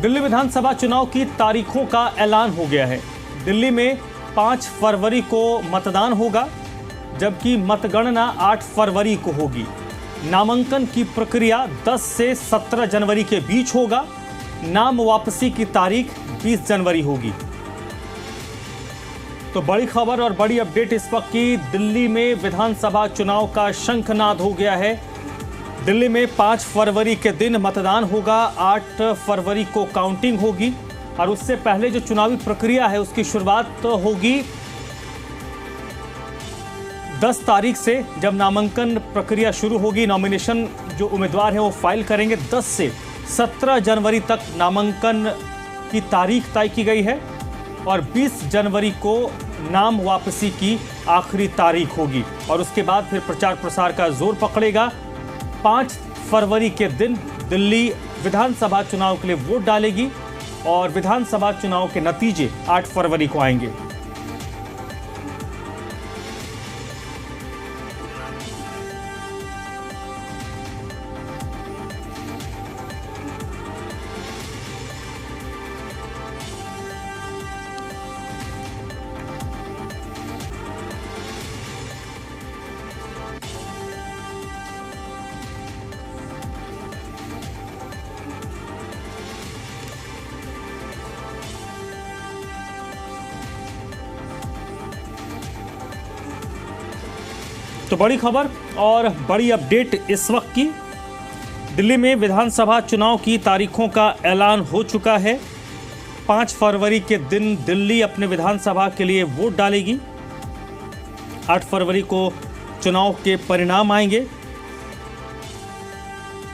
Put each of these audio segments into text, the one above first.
दिल्ली विधानसभा चुनाव की तारीखों का ऐलान हो गया है। दिल्ली में 5 फरवरी को मतदान होगा, जबकि मतगणना 8 फरवरी को होगी। नामांकन की प्रक्रिया 10 से 17 जनवरी के बीच होगा। नाम वापसी की तारीख 20 जनवरी होगी। तो बड़ी खबर और बड़ी अपडेट इस वक्त की, दिल्ली में विधानसभा चुनाव का शंखनाद हो गया है। दिल्ली में 5 फरवरी के दिन मतदान होगा, 8 फरवरी को काउंटिंग होगी और उससे पहले जो चुनावी प्रक्रिया है उसकी शुरुआत तो होगी 10 तारीख से, जब नामांकन प्रक्रिया शुरू होगी। नॉमिनेशन जो उम्मीदवार हैं वो फाइल करेंगे। 10 से 17 जनवरी तक नामांकन की तारीख तय की गई है और 20 जनवरी को नाम वापसी की आखिरी तारीख होगी और उसके बाद फिर प्रचार प्रसार का जोर पकड़ेगा। 5 फरवरी के दिन दिल्ली विधानसभा चुनाव के लिए वोट डालेगी और विधानसभा चुनाव के नतीजे 8 फरवरी को आएंगे। तो बड़ी खबर और बड़ी अपडेट इस वक्त की, दिल्ली में विधानसभा चुनाव की तारीखों का ऐलान हो चुका है। 5 फरवरी के दिन दिल्ली अपने विधानसभा के लिए वोट डालेगी। 8 फरवरी को चुनाव के परिणाम आएंगे।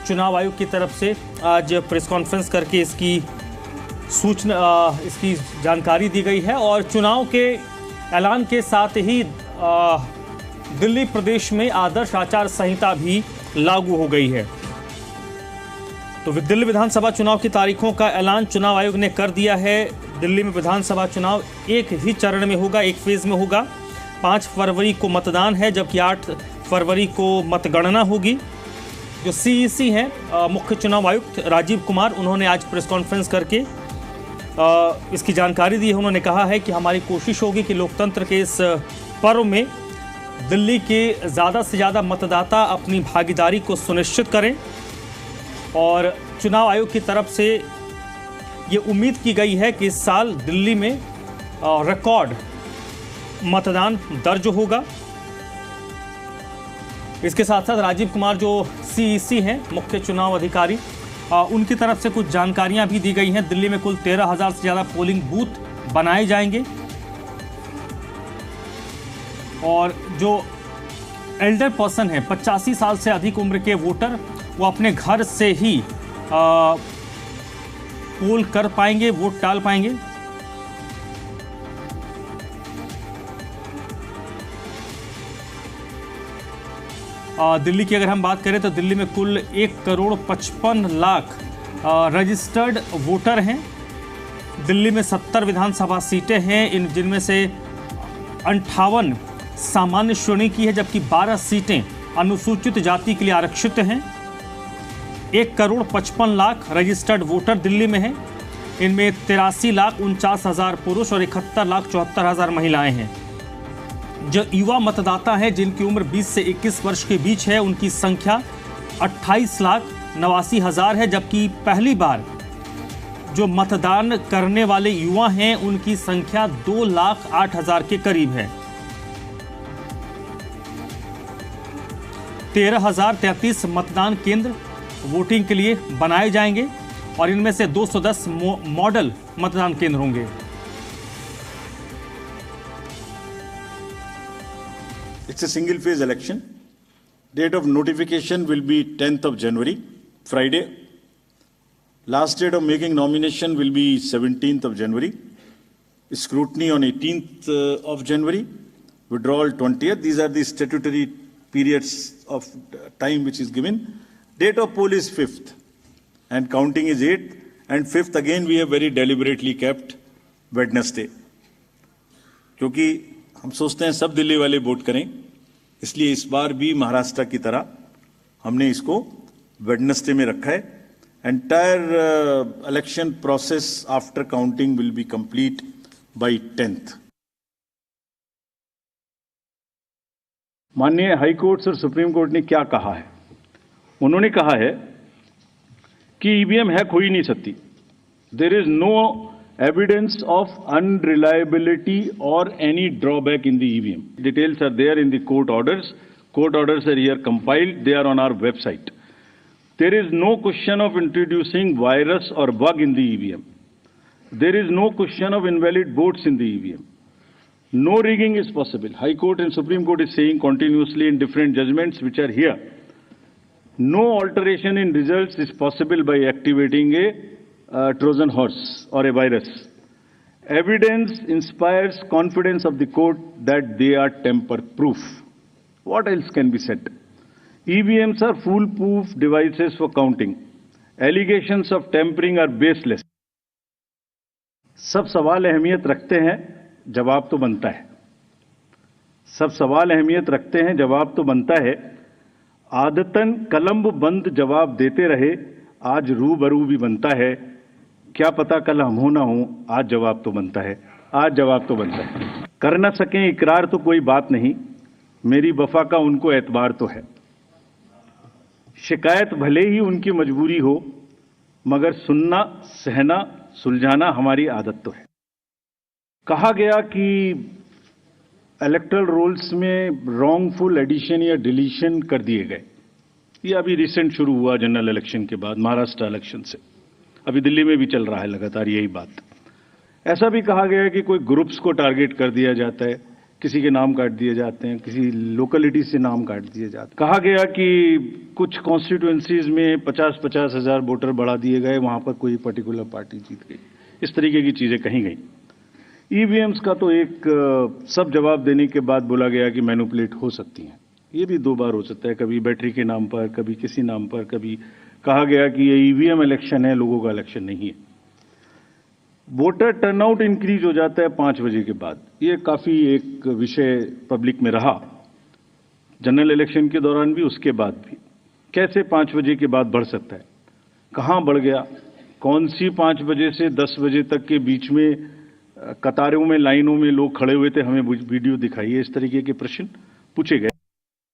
चुनाव आयोग की तरफ से आज प्रेस कॉन्फ्रेंस करके इसकी इसकी जानकारी दी गई है और चुनाव के ऐलान के साथ ही दिल्ली प्रदेश में आदर्श आचार संहिता भी लागू हो गई है। तो दिल्ली विधानसभा चुनाव की तारीखों का ऐलान चुनाव आयोग ने कर दिया है। दिल्ली में विधानसभा चुनाव एक ही चरण में होगा, एक फेज में होगा। 5 फरवरी को मतदान है, जबकि 8 फरवरी को मतगणना होगी। जो CEC हैं मुख्य चुनाव आयुक्त राजीव कुमार, उन्होंने आज प्रेस कॉन्फ्रेंस करके इसकी जानकारी दी है। उन्होंने कहा है कि हमारी कोशिश होगी कि लोकतंत्र के इस पर्व में दिल्ली के ज़्यादा से ज़्यादा मतदाता अपनी भागीदारी को सुनिश्चित करें और चुनाव आयोग की तरफ से ये उम्मीद की गई है कि इस साल दिल्ली में रिकॉर्ड मतदान दर्ज होगा। इसके साथ साथ राजीव कुमार जो CEC हैं मुख्य चुनाव अधिकारी, उनकी तरफ से कुछ जानकारियां भी दी गई हैं। दिल्ली में कुल 13,000 से ज़्यादा पोलिंग बूथ बनाए जाएंगे और जो एल्डर पर्सन है, 85 साल से अधिक उम्र के वोटर, वो अपने घर से ही पोल कर पाएंगे, वोट डाल पाएंगे। दिल्ली की अगर हम बात करें तो दिल्ली में कुल 1,55,00,000 रजिस्टर्ड वोटर हैं। दिल्ली में 70 विधानसभा सीटें हैं, जिनमें से 58 सामान्य श्रेणी की है, जबकि 12 सीटें अनुसूचित जाति के लिए आरक्षित हैं। 1,55,00,000 रजिस्टर्ड वोटर दिल्ली में हैं। इनमें 83,49,000 पुरुष और 71,74,000 महिलाएं हैं। जो युवा मतदाता हैं जिनकी उम्र 20 से 21 वर्ष के बीच है, उनकी संख्या 28,89,000 है, जबकि पहली बार जो मतदान करने वाले युवा हैं उनकी संख्या 2,08,000 के करीब है। 13,033 मतदान केंद्र वोटिंग के लिए बनाए जाएंगे और इनमें से 210 मॉडल मतदान केंद्र होंगे। It's a single phase election. Date of notification will be 10th of January, Friday. Last date of making nomination will be 17th of January. Scrutiny on 18th of January. Withdrawal 20th. These are the statutory periods of time which is given. Date of poll is 5th and counting is 8th, and 5th again we have very deliberately kept Wednesday. क्योंकि हम सोचते हैं सब दिल्ली वाले vote करें, इसलिए इस बार भी महाराष्ट्र की तरह हमने इसको वेडनेसडे में रखा है Entire election process after counting will be complete by 10th. माननीय हाई कोर्ट और सुप्रीम कोर्ट ने क्या कहा है? उन्होंने कहा है कि ईवीएम हैक हो ही नहीं सकती. There is no evidence of unreliability or any drawback in the EVM. Details are there in the court orders. Court orders are here compiled. They are on our website. There is no question of introducing virus or bug in the EVM. There is no question of invalid votes in the EVM. No rigging is possible. High Court and Supreme Court is saying continuously in different judgments which are here. No alteration in results is possible by activating a Trojan horse or a virus. Evidence inspires confidence of the court that they are tamper-proof. What else can be said? EVMs are foolproof devices for counting. Allegations of tampering are baseless. सब सवाल अहमियत रखते हैं, जवाब तो बनता है. सब सवाल अहमियत रखते हैं, जवाब तो बनता है. आदतन कलम बंद जवाब देते रहे, आज रूबरू भी बनता है. क्या पता कल हम हो ना हो, आज जवाब तो बनता है. आज जवाब तो बनता है. कर न सकें इकरार तो कोई बात नहीं, मेरी वफा का उनको एतबार तो है. शिकायत भले ही उनकी मजबूरी हो, मगर सुनना, सहना, सुलझाना हमारी आदत तो है. कहा गया कि इलेक्टोरल रोल्स में रॉन्गफुल एडिशन या डिलीशन कर दिए गए. ये अभी रिसेंट शुरू हुआ जनरल इलेक्शन के बाद, महाराष्ट्र इलेक्शन से. अभी दिल्ली में भी चल रहा है लगातार यही बात. ऐसा भी कहा गया कि कोई ग्रुप्स को टारगेट कर दिया जाता है, किसी के नाम काट दिए जाते हैं, किसी लोकेलिटी से नाम काट दिए जाते हैं. कहा गया कि कुछ कॉन्स्टिट्यूएंसीज में 50-50 हजार वोटर बढ़ा दिए गए, वहां पर कोई पर्टिकुलर पार्टी जीत गई. इस तरीके की चीजें कही गई. ईवीएम्स का तो एक सब जवाब देने के बाद बोला गया कि मैनिपुलेट हो सकती हैं. ये भी दो बार हो सकता है, कभी बैटरी के नाम पर, कभी किसी नाम पर. कभी कहा गया कि ये ईवीएम इलेक्शन है, लोगों का इलेक्शन नहीं है. वोटर टर्नआउट इंक्रीज हो जाता है 5 बजे के बाद. ये काफी एक विषय पब्लिक में रहा, जनरल इलेक्शन के दौरान भी, उसके बाद भी. कैसे 5 बजे के बाद बढ़ सकता है? कहां बढ़ गया? कौन सी 5 बजे से 10 बजे तक के बीच में कतारों में, लाइनों में लोग खड़े हुए थे, हमें वीडियो दिखाइए. इस तरीके के प्रश्न पूछे गए.